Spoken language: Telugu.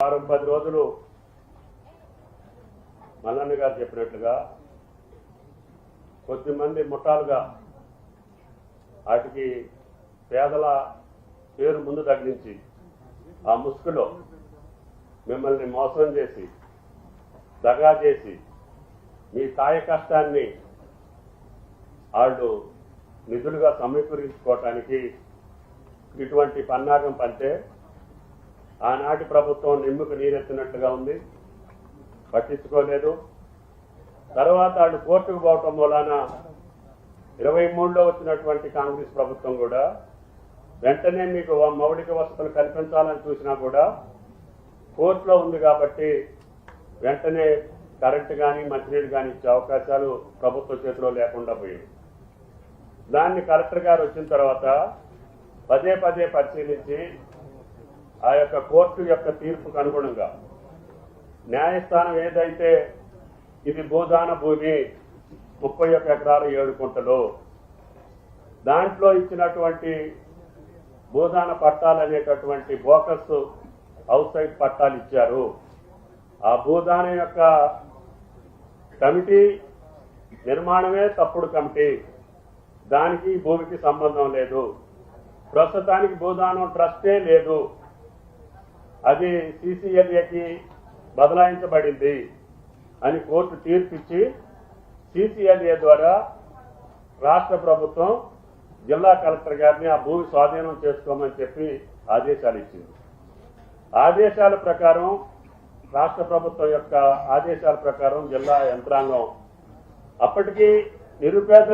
10 రోజులు మల్లన్న గారు చెప్పినట్లుగా కొద్దిమంది ముఠాలుగా వాటికి పేదల పేరు ముందు తగిలించి ఆ ముసుగులో మిమ్మల్ని మోసం చేసి దగా చేసి మీ కాయ కష్టాన్ని వాళ్ళు నిధులుగా సమీకరించుకోవటానికి ఇటువంటి పన్నాగం పంటే ఆనాటి ప్రభుత్వం నిమ్ముకు నీరెత్తినట్టుగా ఉంది, పట్టించుకోలేదు. తర్వాత వాళ్ళు కోర్టుకు పోవటం మూలాన 23లో వచ్చినటువంటి కాంగ్రెస్ ప్రభుత్వం కూడా వెంటనే మీకు మౌలిక వసతులు కల్పించాలని చూసినా కూడా కోర్టులో ఉంది కాబట్టి వెంటనే కరెంటు కానీ మంచినీళ్ళు కానీ ఇచ్చే అవకాశాలు ప్రభుత్వ చేతిలో లేకుండా పోయింది. దాన్ని కలెక్టర్ గారు వచ్చిన తర్వాత పదే పదే పరిశీలించి ఆ యొక్క కోర్టు యొక్క తీర్పుకు అనుగుణంగా న్యాయస్థానం ఏదైతే ఇది భూదాన భూమి 31 ఎకరాలు 7 గుంటలు దాంట్లో ఇచ్చినటువంటి భూదాన పట్టాలు అనేటటువంటి బోకస్ హౌస్ సైడ్ పట్టాలు ఇచ్చారు. ఆ భూదానం యొక్క కమిటీ నిర్మాణమే తప్పుడు కమిటీ, దానికి భూమికి సంబంధం లేదు. ప్రస్తుతానికి భూదానం ట్రస్టే లేదు, అది CCLAకి బదలాయించబడింది అని కోర్టు తీర్పిచ్చి CCLA ద్వారా రాష్ట్ర ప్రభుత్వం జిల్లా కలెక్టర్ గారిని ఆ భూమి స్వాధీనం చేసుకోమని చెప్పి ఆదేశాలు ఇచ్చింది. ఆదేశాల ప్రకారం రాష్ట్ర ప్రభుత్వం యొక్క ఆదేశాల ప్రకారం జిల్లా యంత్రాంగం అప్పటికీ నిరుపేద